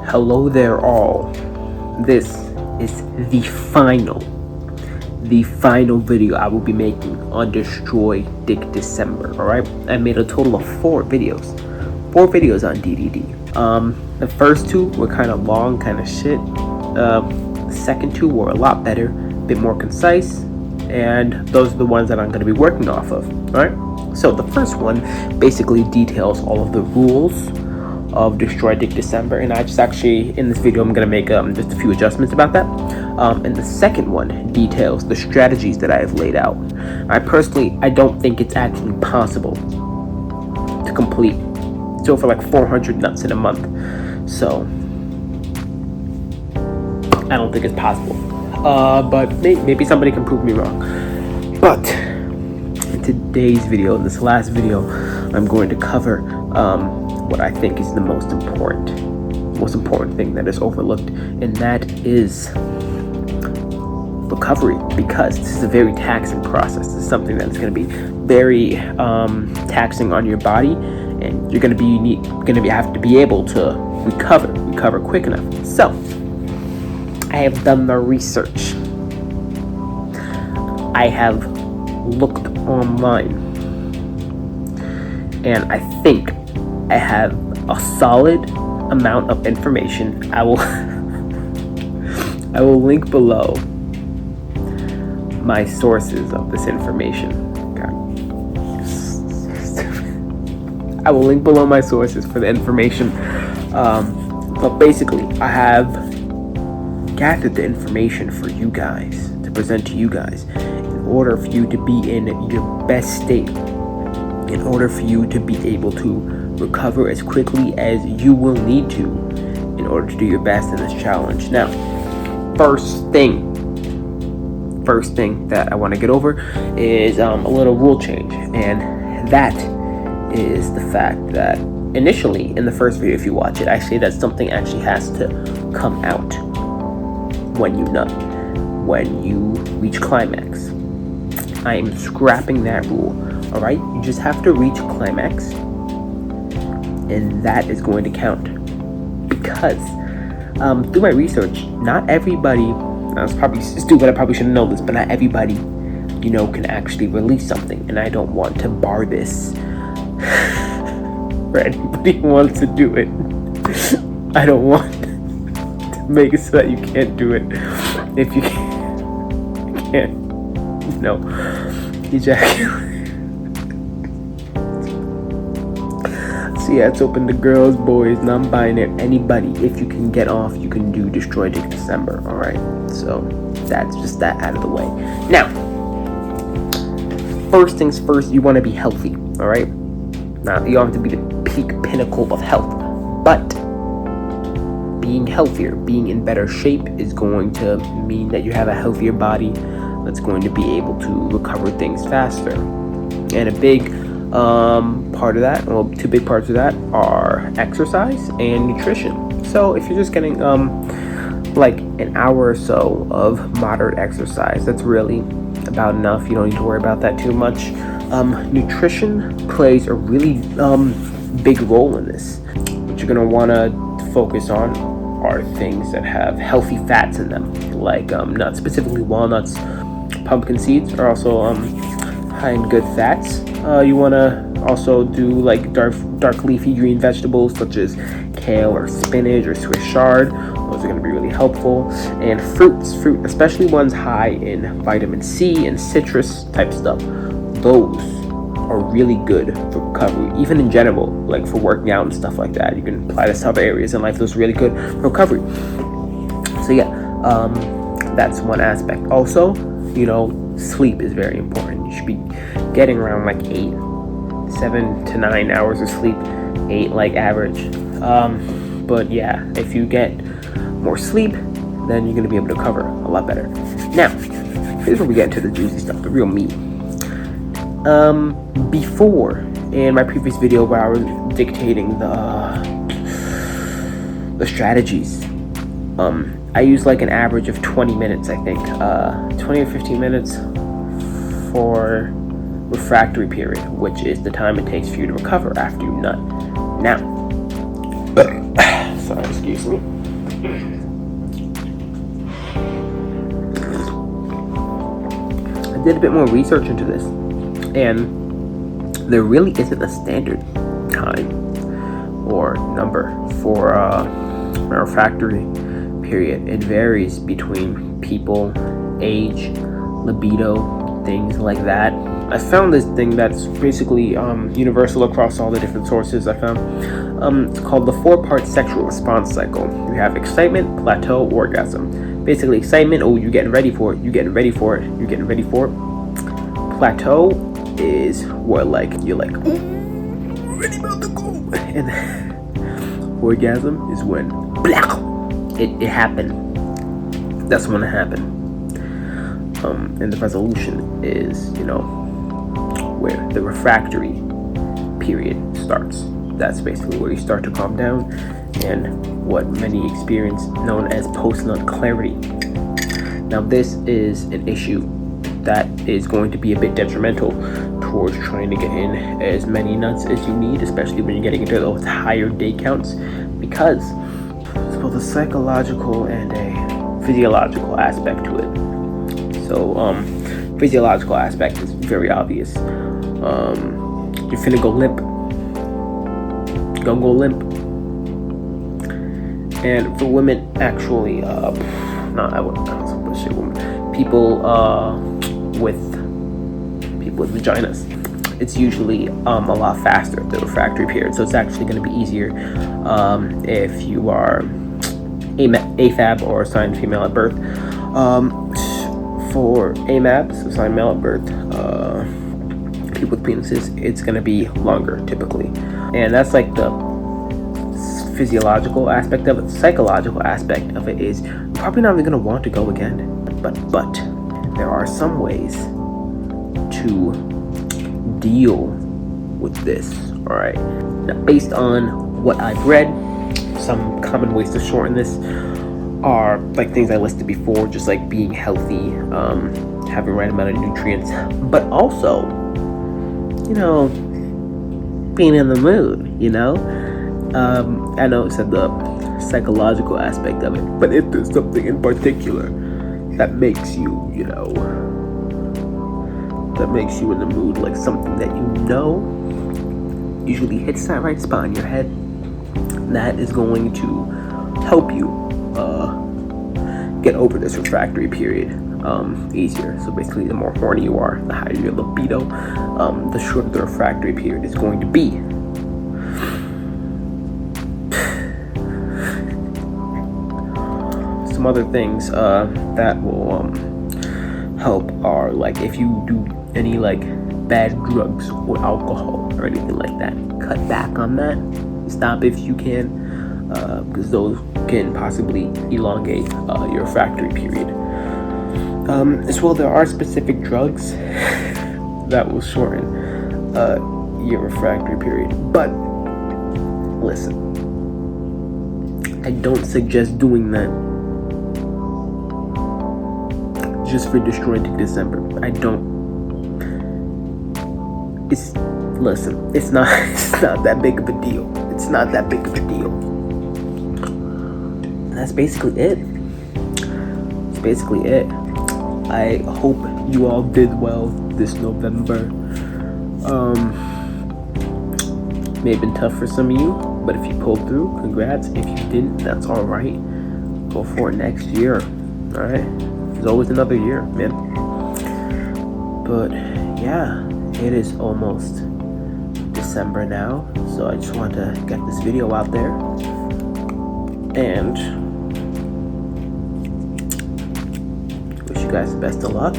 Hello there all. This is the final video I will be making on Destroy Dick December. Alright, I made a total of 4 videos on DDD. The first 2 were kind of long, kind of shit. The second 2 were a lot better, a bit more concise, and those are the ones that I'm going to be working off of. Alright, so the first one basically details all of the rules of Destroy Dick December, and I just actually, in this video, I'm going to make just a few adjustments about that. And the second one details the strategies that I have laid out. I don't think it's actually possible to complete so for like 400 nuts in a month. So I don't think it's possible. But maybe somebody can prove me wrong. But in today's video, in this last video, I'm going to cover what I think is the most important thing that is overlooked, and that is recovery, because this is a very taxing process. This is something that's going to be very taxing on your body, and you're going to have to be able to recover quick enough. So I have done the research. I have looked online, and I think I have a solid amount of information. I will link below my sources of this information. I will link below my sources for the information. But basically, I have gathered the information for you guys to present to you guys in order for you to be in your best state, in order for you to be able to recover as quickly as you will need to in order to do your best in this challenge. Now, first thing that I want to get over is a little rule change, and that is the fact that initially in the first video, if you watch it, I say that something actually has to come out when you nut, when you reach climax. I am scrapping that rule. Alright, you just have to reach climax, and that is going to count. Because through my research, not everybody, I was probably stupid, I probably shouldn't know this, but not everybody, can actually release something, and I don't want to bar this for anybody who wants to do it. I don't want to make it so that you can't do it. If you can't, ejaculate. So yeah, it's open to girls, boys, non-binary, anybody. If you can get off, you can do Destroy Dick December. Alright, so that's just that out of the way. Now, first things first, you want to be healthy. Alright, now you don't have to be the peak pinnacle of health, but being healthier, being in better shape is going to mean that you have a healthier body that's going to be able to recover things faster. And a big part of that, well, 2 big parts of that are exercise and nutrition. So if you're just getting like an hour or so of moderate exercise, that's really about enough. You don't need to worry about that too much. Nutrition plays a really big role in this. What you're gonna want to focus on are things that have healthy fats in them, like nuts, specifically walnuts. Pumpkin seeds are also high in good fats. You want to also do like dark leafy green vegetables such as kale or spinach or Swiss chard. Those are going to be really helpful. And fruit, especially ones high in vitamin C and citrus type stuff, those are really good for recovery. Even in general, like for working out and stuff like that, you can apply this to other areas in life. Those are really good for recovery. So yeah, that's one aspect. Also, sleep is very important. You should be getting around like 7 to 9 hours of sleep, 8 like average. But yeah, if you get more sleep, then you're gonna be able to cover a lot better. Now, here's where we get into the juicy stuff, the real meat. Before, in my previous video where I was dictating the strategies, I used like an average of 20 minutes, I think, 20 or 15 minutes for refractory period, which is the time it takes for you to recover after you nut. Now, sorry, Excuse me. I did a bit more research into this, and there really isn't a standard time or number for a refractory period. It varies between people, age, libido, things like that. I found this thing that's basically universal across all the different sources I found. It's called the 4-part sexual response cycle. You have excitement, plateau, orgasm. Basically, excitement, oh, you're getting ready for it, you're getting ready for it, you're getting ready for it. Plateau is where you're like, oh, ready about to go. And orgasm is when it happened. That's when it happened. And the resolution is, where the refractory period starts. That's basically where you start to calm down, and what many experience known as post-nut clarity. Now, this is an issue that is going to be a bit detrimental towards trying to get in as many nuts as you need, especially when you're getting into those higher day counts, because there's both a psychological and a physiological aspect to it. So, physiological aspect is very obvious. You're finna go limp. Gonna go limp. And for women, actually, I wouldn't say women. People with vaginas, it's usually a lot faster, the refractory period. So it's actually going to be easier if you are AFAB or assigned female at birth. For AMABs, assigned male at birth, people with penises, it's going to be longer typically. And that's like the physiological aspect of it. The psychological aspect of it is you're probably not even going to want to go again. But there are some ways to deal with this, all right? Now, based on what I've read, some common ways to shorten this are like things I listed before, just like being healthy, having the right amount of nutrients, but also, being in the mood, I know it said the psychological aspect of it, but if there's something in particular that makes you, that makes you in the mood, like something that usually hits that right spot in your head, that is going to help you get over this refractory period easier. So basically, the more horny you are, the higher your libido, the shorter the refractory period is going to be. Some other things that will help are like if you do any bad drugs or alcohol or anything like that, cut back on that. Stop if you can, because those can possibly elongate your refractory period. As well, there are specific drugs that will shorten your refractory period. But listen, I don't suggest doing that just for destroying December. I don't. It's not that big of a deal. It's not that big of a deal. And that's basically it. That's basically it. I hope you all did well this November. May have been tough for some of you, but if you pulled through, congrats. If you didn't, that's all right. Go for it next year. All right. There's always another year, man. But yeah, it is almost December now, so I just wanted to get this video out there and wish you guys the best of luck.